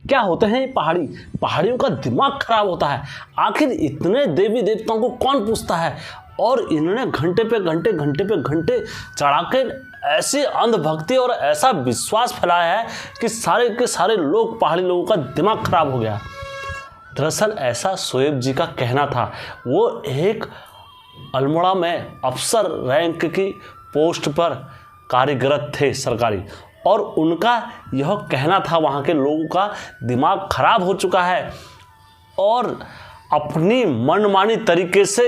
क्या होते हैं ये पहाड़ियों का दिमाग खराब होता है। आखिर इतने देवी देवताओं को कौन पूछता है, और इन्होंने घंटे पे घंटे चढ़ा कर ऐसी अंधभक्ति और ऐसा विश्वास फैलाया है कि सारे के सारे लोग, पहाड़ी लोगों का दिमाग खराब हो गया। दरअसल ऐसा शोएब जी का कहना था। वो एक अल्मोड़ा में अफसर रैंक की पोस्ट पर कार्यरत थे सरकारी, और उनका यह कहना था वहाँ के लोगों का दिमाग खराब हो चुका है, और अपनी मनमानी तरीके से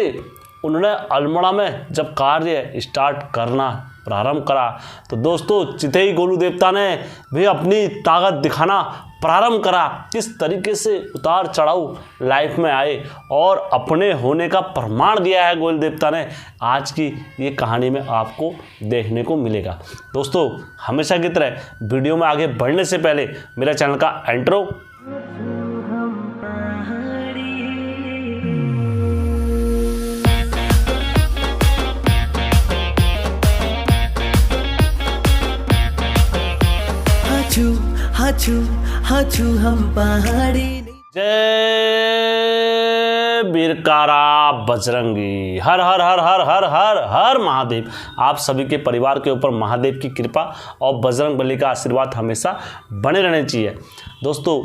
उन्होंने अल्मोड़ा में जब कार्य स्टार्ट करना प्रारंभ करा तो दोस्तों चितई गोलू देवता ने भी अपनी ताकत दिखाना प्रारंभ करा। किस तरीके से उतार चढ़ाव लाइफ में आए और अपने होने का प्रमाण दिया है गोलू देवता ने, आज की ये कहानी में आपको देखने को मिलेगा। दोस्तों हमेशा की तरह वीडियो में आगे बढ़ने से पहले मेरा चैनल का इंट्रो हाचू हम पहाड़ी। जय बीरकारा बजरंगी, हर हर हर हर हर हर हर महादेव। आप सभी के परिवार के ऊपर महादेव की कृपा और बजरंग बली का आशीर्वाद हमेशा बने रहने चाहिए। दोस्तों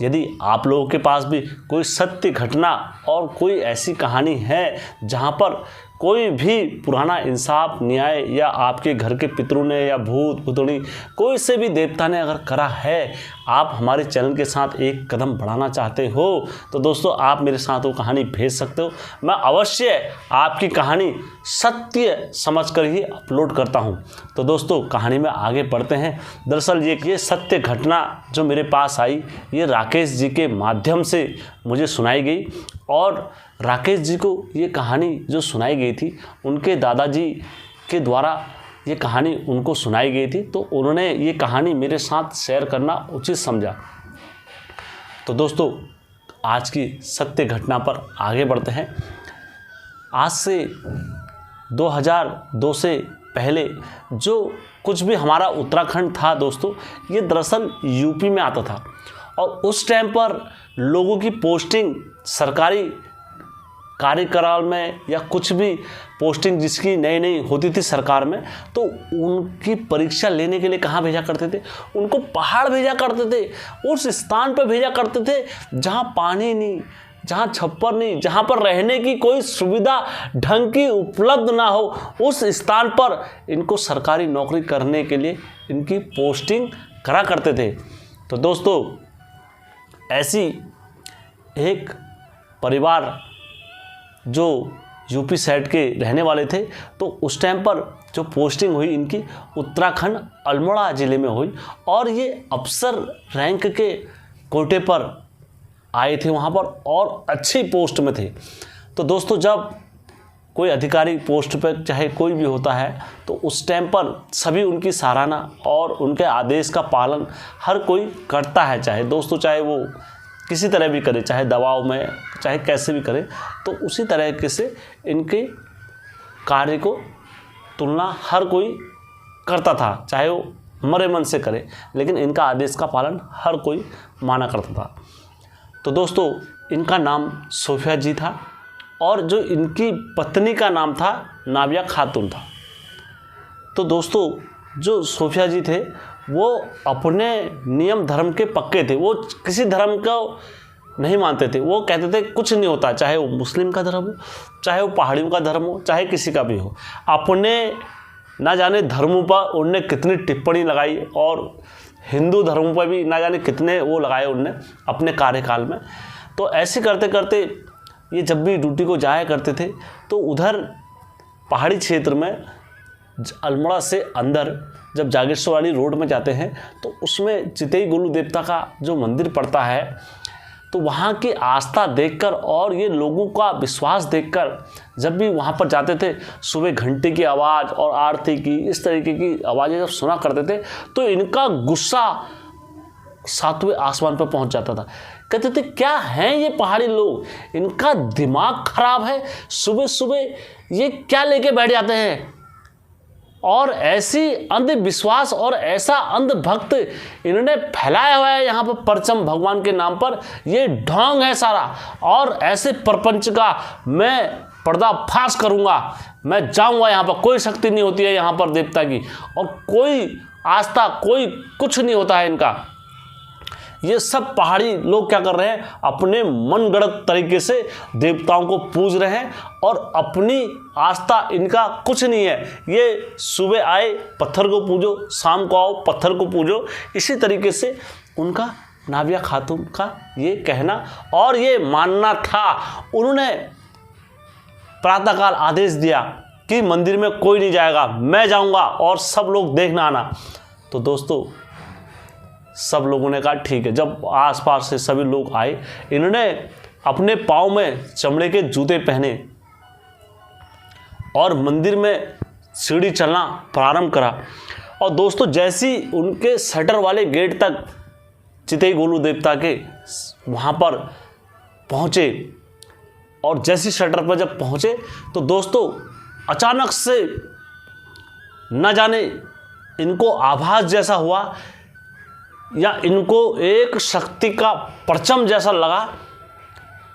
यदि आप लोगों के पास भी कोई सत्य घटना और कोई ऐसी कहानी है जहां पर कोई भी पुराना इंसाफ न्याय या आपके घर के पितरों ने या भूत भूतनी कोई से भी देवता ने अगर करा है, आप हमारे चैनल के साथ एक कदम बढ़ाना चाहते हो तो दोस्तों आप मेरे साथ वो कहानी भेज सकते हो। मैं अवश्य आपकी कहानी सत्य समझकर ही अपलोड करता हूं। तो दोस्तों कहानी में आगे बढ़ते हैं। दरअसल ये सत्य घटना जो मेरे पास आई, ये राकेश जी के माध्यम से मुझे सुनाई गई, और राकेश जी को ये कहानी जो सुनाई गई थी उनके दादाजी के द्वारा ये कहानी उनको सुनाई गई थी, तो उन्होंने ये कहानी मेरे साथ शेयर करना उचित समझा। तो दोस्तों आज की सत्य घटना पर आगे बढ़ते हैं। आज से 2002 से पहले जो कुछ भी हमारा उत्तराखंड था दोस्तों, ये दरअसल यूपी में आता था, और उस टाइम पर लोगों की पोस्टिंग सरकारी कार्यकाल में या कुछ भी पोस्टिंग जिसकी नई नई होती थी सरकार में, तो उनकी परीक्षा लेने के लिए कहाँ भेजा करते थे? उनको पहाड़ भेजा करते थे, उस स्थान पर भेजा करते थे जहाँ पानी नहीं, जहाँ छप्पर नहीं, जहाँ पर रहने की कोई सुविधा ढंग की उपलब्ध ना हो, उस स्थान पर इनको सरकारी नौकरी करने के लिए इनकी पोस्टिंग करा करते थे। तो दोस्तों ऐसी एक परिवार जो यूपी साइड के रहने वाले थे, तो उस टाइम पर जो पोस्टिंग हुई इनकी उत्तराखंड अल्मोड़ा ज़िले में हुई, और ये अफसर रैंक के कोटे पर आए थे वहाँ पर, और अच्छी पोस्ट में थे। तो दोस्तों जब कोई अधिकारी पोस्ट पर चाहे कोई भी होता है तो उस टाइम पर सभी उनकी सराहना और उनके आदेश का पालन हर कोई करता है, चाहे वो किसी तरह भी करे, चाहे दबाव में, चाहे कैसे भी करे, तो उसी तरीके से इनके कार्य को तुलना हर कोई करता था, चाहे वो मरे मन से करे, लेकिन इनका आदेश का पालन हर कोई माना करता था। तो दोस्तों इनका नाम सोफिया जी था, और जो इनकी पत्नी का नाम था नाबिया खातून था। तो दोस्तों जो सोफिया जी थे वो अपने नियम धर्म के पक्के थे, वो किसी धर्म को नहीं मानते थे। वो कहते थे कुछ नहीं होता, चाहे वो मुस्लिम का धर्म हो, चाहे वो पहाड़ियों का धर्म हो, चाहे किसी का भी हो। अपने ना जाने धर्मों पर उनने कितनी टिप्पणी लगाई, और हिंदू धर्मों पर भी ना जाने कितने वो लगाए उनने अपने कार्यकाल में। तो ऐसे करते करते ये जब भी ड्यूटी को जाया करते थे तो उधर पहाड़ी क्षेत्र में अल्मोड़ा से अंदर जब जागेश्वर वाली रोड में जाते हैं तो उसमें चितई गोलू देवता का जो मंदिर पड़ता है, तो वहाँ की आस्था देखकर और ये लोगों का विश्वास देखकर जब भी वहाँ पर जाते थे, सुबह घंटे की आवाज़ और आरती की इस तरीके की आवाज़ें जब सुना करते थे तो इनका गुस्सा 7वें आसमान पर पहुँच जाता था। कहते थे क्या हैं ये पहाड़ी लोग, इनका दिमाग खराब है, सुबह सुबह ये क्या लेके बैठ जाते हैं और ऐसी अंधविश्वास और ऐसा अंधभक्त इन्होंने फैलाया हुआ है यहाँ पर परचम भगवान के नाम पर। ये ढोंग है सारा, और ऐसे प्रपंच का मैं पर्दाफाश करूँगा। मैं जाऊँगा, यहाँ पर कोई शक्ति नहीं होती है यहाँ पर देवता की, और कोई आस्था, कोई कुछ नहीं होता है इनका। ये सब पहाड़ी लोग क्या कर रहे हैं, अपने मनगढ़ंत तरीके से देवताओं को पूज रहे हैं, और अपनी आस्था इनका कुछ नहीं है। ये सुबह आए पत्थर को पूजो, शाम को आओ पत्थर को पूजो, इसी तरीके से उनका नाबिया खातून का ये कहना और ये मानना था। उन्होंने प्रातःकाल आदेश दिया कि मंदिर में कोई नहीं जाएगा, मैं जाऊंगा और सब लोग देखना आना। तो दोस्तों सब लोगों ने कहा ठीक है। जब आसपास से सभी लोग आए, इन्होंने अपने पाँव में चमड़े के जूते पहने और मंदिर में सीढ़ी चलना प्रारंभ करा। और दोस्तों जैसी उनके शटर वाले गेट तक चितई गोलू देवता के वहाँ पर पहुँचे, और जैसी शटर पर जब पहुँचे तो दोस्तों अचानक से न जाने इनको आभास जैसा हुआ, या इनको एक शक्ति का परचम जैसा लगा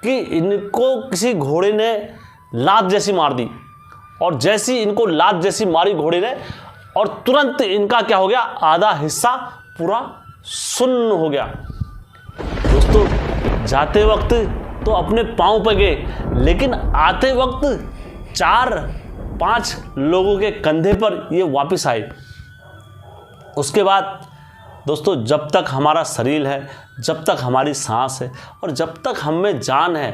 कि इनको किसी घोड़े ने लात जैसी मार दी। और जैसी इनको लात जैसी मारी घोड़े ने, और तुरंत इनका क्या हो गया, आधा हिस्सा पूरा सुन्न हो गया। दोस्तों जाते वक्त तो अपने पाँव पर गए, लेकिन आते वक्त 4-5 लोगों के कंधे पर ये वापस आए। उसके बाद दोस्तों जब तक हमारा शरीर है, जब तक हमारी सांस है और जब तक हम में जान है,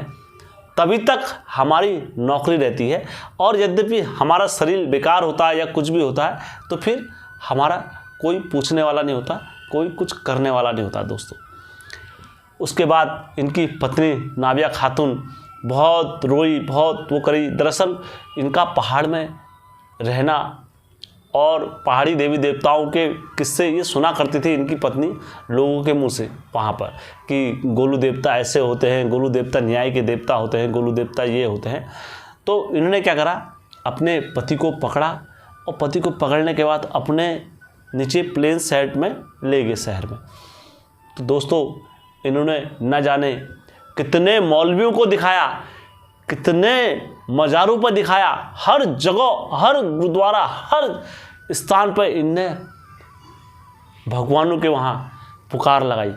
तभी तक हमारी नौकरी रहती है। और यद्यपि हमारा शरीर बेकार होता है या कुछ भी होता है, तो फिर हमारा कोई पूछने वाला नहीं होता, कोई कुछ करने वाला नहीं होता दोस्तों। उसके बाद इनकी पत्नी नाबिया खातून बहुत रोई, बहुत वो करी। दरअसल इनका पहाड़ में रहना और पहाड़ी देवी देवताओं के किस्से ये सुना करती थी इनकी पत्नी लोगों के मुंह से वहाँ पर, कि गोलू देवता ऐसे होते हैं, गोलू देवता न्याय के देवता होते हैं, गोलू देवता ये होते हैं। तो इन्होंने क्या करा, अपने पति को पकड़ा, और पति को पकड़ने के बाद अपने नीचे प्लेन साइड में ले गए शहर में। तो दोस्तों इन्होंने न जाने कितने मौलवियों को दिखाया, कितने मज़ारों पर दिखाया, हर जगह, हर गुरुद्वारा, हर स्थान पर इनने भगवानों के वहाँ पुकार लगाई।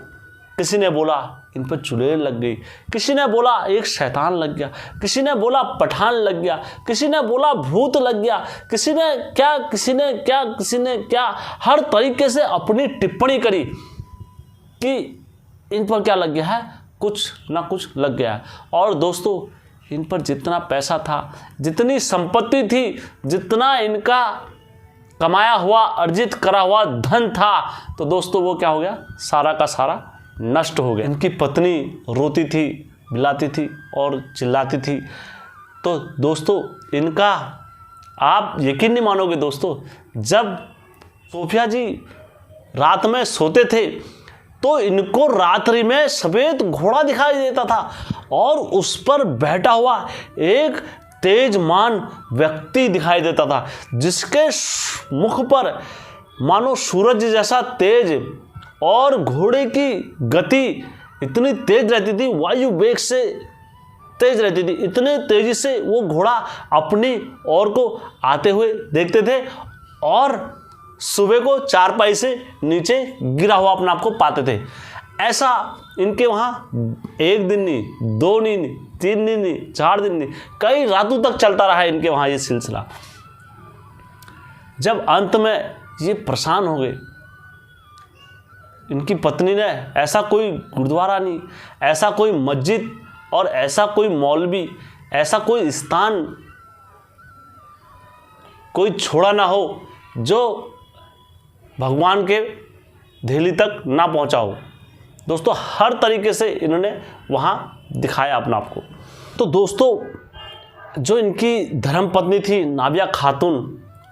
किसी ने बोला इन पर चुड़ैल लग गई, किसी ने बोला एक शैतान लग गया, किसी ने बोला पठान लग गया, किसी ने बोला भूत लग गया, किसी ने क्या, किसी ने क्या, किसी ने क्या, हर तरीके से अपनी टिप्पणी करी कि इन पर क्या लग गया है, कुछ ना कुछ लग गया है। और दोस्तों इन पर जितना पैसा था, जितनी संपत्ति थी, जितना इनका कमाया हुआ, अर्जित करा हुआ धन था, तो दोस्तों वो क्या हो गया, सारा का सारा नष्ट हो गया। इनकी पत्नी रोती थी, बिलाती थी और चिल्लाती थी। तो दोस्तों इनका आप यकीन नहीं मानोगे दोस्तों, जब सोफिया जी रात में सोते थे तो इनको रात्रि में सफ़ेद घोड़ा दिखाई देता था, और उस पर बैठा हुआ एक तेजमान व्यक्ति दिखाई देता था, जिसके मुख पर मानो सूरज जैसा तेज, और घोड़े की गति इतनी तेज रहती थी, वायु वेग से तेज रहती थी, इतने तेजी से वो घोड़ा अपनी ओर को आते हुए देखते थे, और सुबह को चारपाई से नीचे गिरा हुआ अपने आप को पाते थे। ऐसा इनके वहाँ 1 दिन नहीं, 2 नहीं, 3 दिन नहीं, 4 दिन नहीं, कई रातों तक चलता रहा इनके वहाँ ये सिलसिला। जब अंत में ये परेशान हो गए, इनकी पत्नी ने ऐसा कोई गुरुद्वारा नहीं, ऐसा कोई मस्जिद और ऐसा कोई मौलवी, ऐसा कोई स्थान कोई छोड़ा ना हो जो भगवान के धेली तक ना पहुंचा हो। दोस्तों हर तरीके से इन्होंने वहाँ दिखाया अपना आप को। तो दोस्तों जो इनकी धर्मपत्नी थी नाबिया खातून,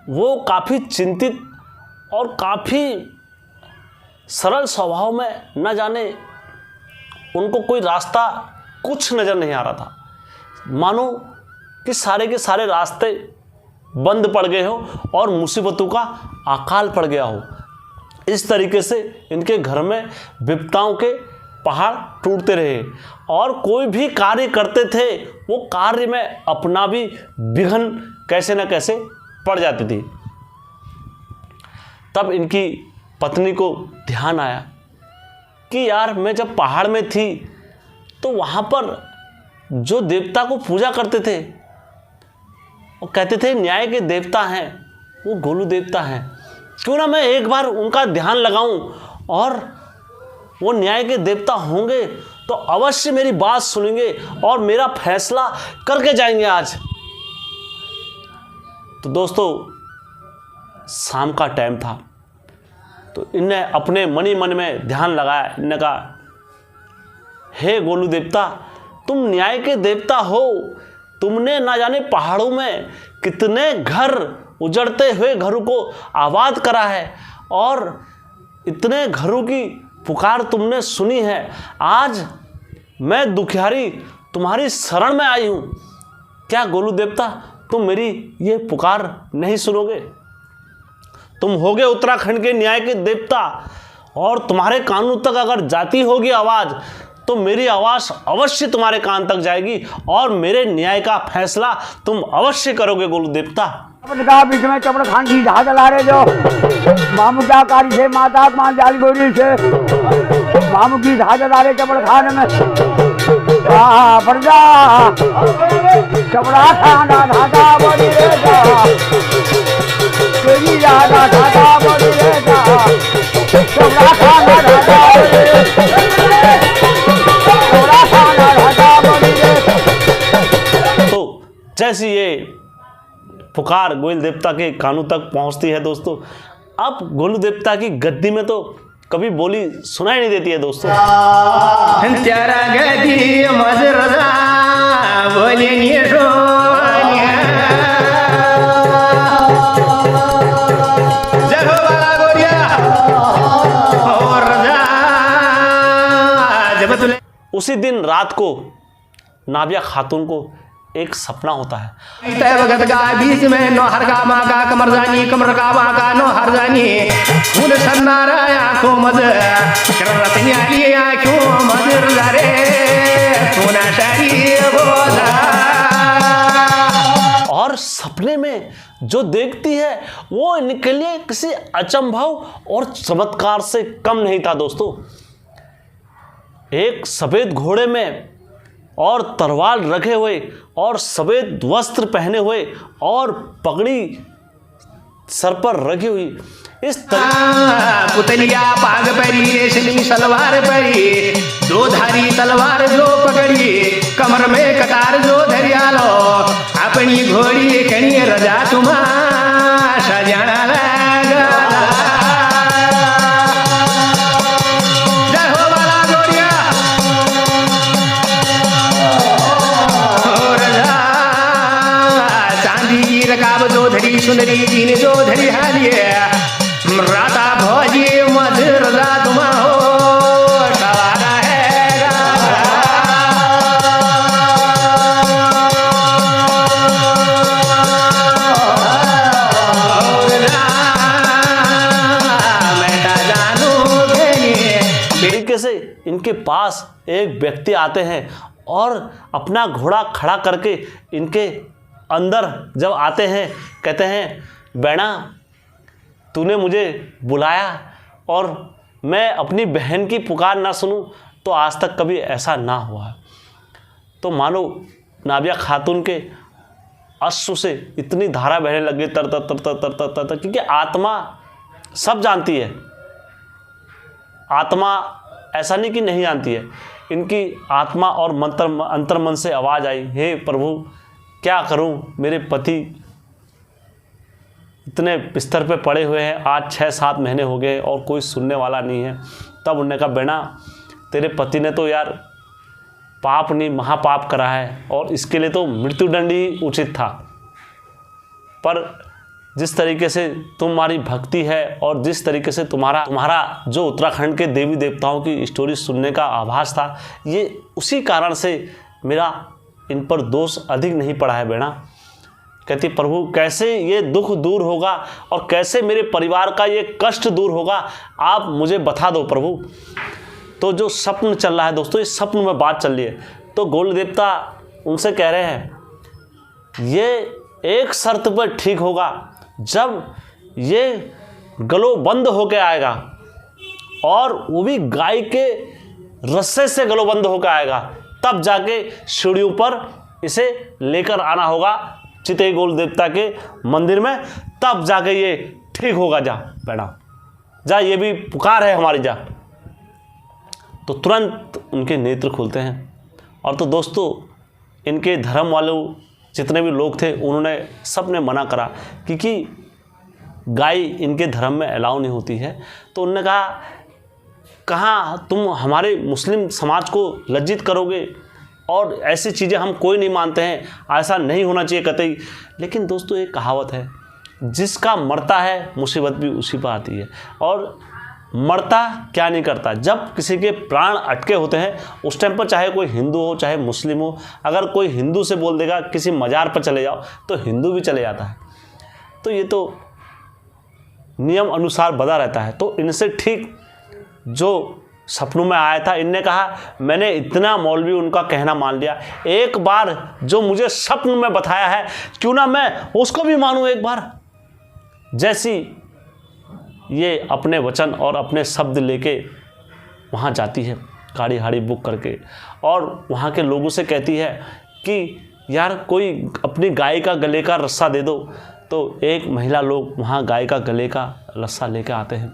वो काफ़ी चिंतित और काफ़ी सरल स्वभाव में, न जाने उनको कोई रास्ता कुछ नज़र नहीं आ रहा था, मानो कि सारे के सारे रास्ते बंद पड़ गए हो और मुसीबतों का अकाल पड़ गया हो। इस तरीके से इनके घर में विपदाओं के पहाड़ टूटते रहे और कोई भी कार्य करते थे वो कार्य में अपना भी विघ्न कैसे न कैसे पड़ जाती थी। तब इनकी पत्नी को ध्यान आया कि यार मैं जब पहाड़ में थी तो वहाँ पर जो देवता को पूजा करते थे वो कहते थे न्याय के देवता हैं, वो गोलू देवता हैं, क्यों ना मैं एक बार उनका ध्यान लगाऊं और वो न्याय के देवता होंगे तो अवश्य मेरी बात सुनेंगे और मेरा फैसला करके जाएंगे आज। तो दोस्तों शाम का टाइम था तो इनने अपने मनी मन में ध्यान लगाया। इनने कहा हे गोलू देवता, तुम न्याय के देवता हो, तुमने ना जाने पहाड़ों में कितने घर उजड़ते हुए घरों को आबाद करा है और इतने घरों की पुकार तुमने सुनी है। आज मैं दुखियारी तुम्हारी शरण में आई हूँ, क्या गोलू देवता तुम मेरी ये पुकार नहीं सुनोगे? तुम होगे उत्तराखंड के न्याय के देवता और तुम्हारे कानून तक अगर जाती होगी आवाज़ तो मेरी आवाज़ अवश्य तुम्हारे कान तक जाएगी और मेरे न्याय का फैसला तुम अवश्य करोगे गोलू देवता। बीच में चपड़ खान की ढाक ला रहे जो मामू क्या कारी से माता मान जाल गोरी से मामू की ढाक ला रहे चपड़ खान में पर्दा चपड़ा खाना ढाका बोली रे जा तेरी यादा ढाका बोली रे जा चपड़ा खाना ढाका तो जैसी ये पुकार गोलू देवता के कानों तक पहुंचती है दोस्तों, अब गोलू देवता की गद्दी में तो कभी बोली सुनाई नहीं देती है दोस्तों। त्यारा गदी मजरदा बोले उसी दिन रात को नाबिया खातून को एक सपना होता है। भगत का बीच में नो हर का माँ का कमर जानी कमर का माँ का नो हर जानी फूल सन्नारा आंखों मज रतनी आली आंखों मज रे सोना शारी बोला। और सपने में जो देखती है वो इनके लिए किसी अचंभव और चमत्कार से कम नहीं था दोस्तों। एक सफेद घोड़े में और तलवार रखे हुए और सफेद वस्त्र पहने हुए और पगड़ी सर पर रखी हुई इस पुतलिया पाग परी रेशमी सलवार परी दो धारी तलवार जो पकड़ी कमर में कतार जो धरियालो अपनी घोड़ी कणी रजा तुम्हा सजाना लगा। धरी सुंदरी जी ने जो धरी हालिए राता भोजी मधुर तुम हो सवारा है तरीके से इनके पास एक व्यक्ति आते हैं और अपना घोड़ा खड़ा करके इनके अंदर जब आते हैं कहते हैं बैणा तूने मुझे बुलाया और मैं अपनी बहन की पुकार ना सुनूं तो आज तक कभी ऐसा ना हुआ। तो मानो नाबिया खातून के अश्रु से इतनी धारा बहने लग गई तर तर तर तर तर तर तर, क्योंकि आत्मा सब जानती है। आत्मा ऐसा नहीं कि नहीं जानती है, इनकी आत्मा और मंत्र अंतर मन से आवाज़ आई, हे प्रभु क्या करूं, मेरे पति इतने बिस्तर पे पड़े हुए हैं, आज 6-7 महीने हो गए और कोई सुनने वाला नहीं है। तब उन्होंने कहा बेना तेरे पति ने तो यार पाप नहीं महापाप करा है और इसके लिए तो मृत्युदंड ही उचित था, पर जिस तरीके से तुम्हारी भक्ति है और जिस तरीके से तुम्हारा जो उत्तराखंड के देवी देवताओं की स्टोरी सुनने का आभास था, ये उसी कारण से मेरा इन पर दोष अधिक नहीं पड़ा है बेना, कहती प्रभु कैसे ये दुख दूर होगा और कैसे मेरे परिवार का ये कष्ट दूर होगा, आप मुझे बता दो प्रभु। तो जो स्वप्न चल रहा है दोस्तों, इस स्वप्न में बात चल रही है। तो गोल्ड देवता उनसे कह रहे हैं ये एक शर्त पर ठीक होगा, जब ये गलो बंद होके आएगा और वो भी गाय के रस्से से गलो बंद होकर आएगा, तब जाके सीढ़ियों पर इसे लेकर आना होगा चितई गोल देवता के मंदिर में, तब जाके ये ठीक होगा। जा बेटा जा, ये भी पुकार है हमारी, जा। तो तुरंत उनके नेत्र खुलते हैं। और तो दोस्तों इनके धर्म वाले जितने भी लोग थे उन्होंने सब ने मना करा, क्योंकि गाय इनके धर्म में अलाउ नहीं होती है। तो उन्होंने कहा कहाँ तुम हमारे मुस्लिम समाज को लज्जित करोगे, और ऐसी चीज़ें हम कोई नहीं मानते हैं, ऐसा नहीं होना चाहिए कतई। लेकिन दोस्तों एक कहावत है, जिसका मरता है मुसीबत भी उसी पर आती है। और मरता क्या नहीं करता, जब किसी के प्राण अटके होते हैं उस टाइम पर, चाहे कोई हिंदू हो चाहे मुस्लिम हो, अगर कोई हिंदू से बोल देगा किसी मज़ार पर चले जाओ तो हिंदू भी चले जाता है। तो ये तो नियम अनुसार बदा रहता है। तो इनसे ठीक जो सपनों में आया था, इनने कहा मैंने इतना मौलवी उनका कहना मान लिया, एक बार जो मुझे स्वप्न में बताया है क्यों ना मैं उसको भी मानूं एक बार। जैसी ये अपने वचन और अपने शब्द लेके वहाँ जाती है गाड़ी हाड़ी बुक करके, और वहाँ के लोगों से कहती है कि यार कोई अपनी गाय का गले का रस्सा दे दो। तो एक महिला लोग वहाँ गाय का गले का रस्सा लेकर आते हैं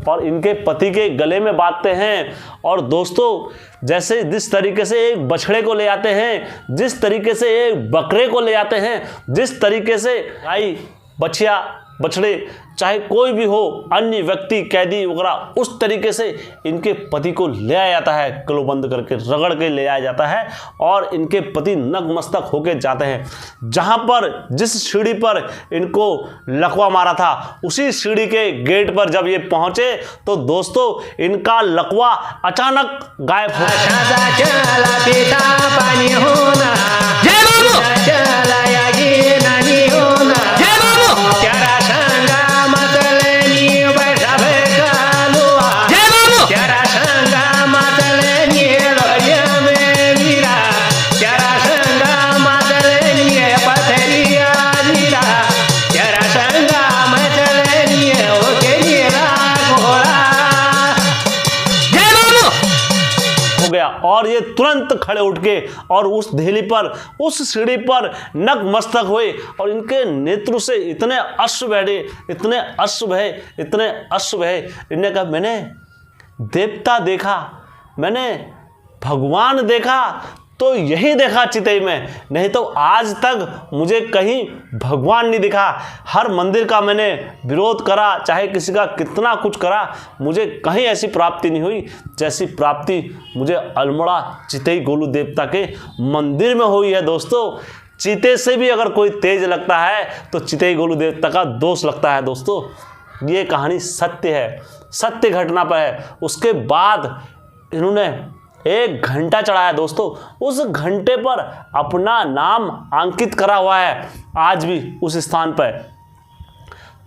और इनके पति के गले में बांधते हैं। और दोस्तों जैसे जिस तरीके से एक बछड़े को ले आते हैं, जिस तरीके से एक बकरे को ले आते हैं, जिस तरीके से गाय बछिया बछड़े चाहे कोई भी हो, अन्य व्यक्ति कैदी वगैरह, उस तरीके से इनके पति को ले आया जाता है, गलो बंद करके रगड़ के ले आया जाता है। और इनके पति नतमस्तक होके जाते हैं। जहाँ पर जिस सीढ़ी पर इनको लकवा मारा था उसी सीढ़ी के गेट पर जब ये पहुँचे तो दोस्तों इनका लकवा अचानक गायब हो गया। और ये तुरंत खड़े उठ के और उस धेली पर, उस सीढ़ी पर नतमस्तक हुए और इनके नेत्र से इतने अश्रु बहे, इतने अश्रु बहे, इतने अश्रु बहे। इन्होंने कहा मैंने देवता देखा, मैंने भगवान देखा तो यही देखा चितई में, नहीं तो आज तक मुझे कहीं भगवान नहीं दिखा। हर मंदिर का मैंने विरोध करा, चाहे किसी का कितना कुछ करा, मुझे कहीं ऐसी प्राप्ति नहीं हुई जैसी प्राप्ति मुझे अल्मोड़ा चितई गोलू देवता के मंदिर में हुई है। दोस्तों चीते से भी अगर कोई तेज लगता है तो चितई गोलू देवता का दोष लगता है। दोस्तों ये कहानी सत्य है, सत्य घटना पर है। उसके बाद इन्होंने 1 घंटा चढ़ाया दोस्तों, उस घंटे पर अपना नाम अंकित करा हुआ है आज भी उस स्थान पर।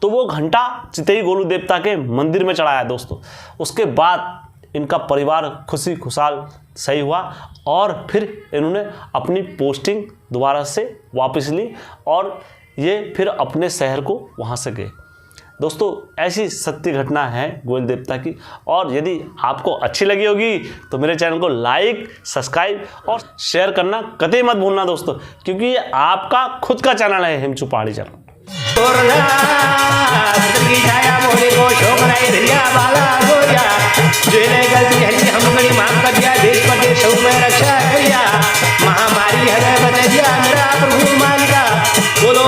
तो वो घंटा चितई गोलू देवता के मंदिर में चढ़ाया दोस्तों। उसके बाद इनका परिवार खुशी खुशहाल सही हुआ और फिर इन्होंने अपनी पोस्टिंग दोबारा से वापस ली और ये फिर अपने शहर को वहाँ से गए। दोस्तों ऐसी सत्य घटना है गोयल देवता की। और यदि आपको अच्छी लगी होगी तो मेरे चैनल को लाइक, सब्सक्राइब और शेयर करना कतई मत भूलना दोस्तों, क्योंकि ये आपका खुद का चैनल है हिमचू पहाड़ी चैनल। महामारी हरे बन दिया मेरा प्रभु मान का बोलो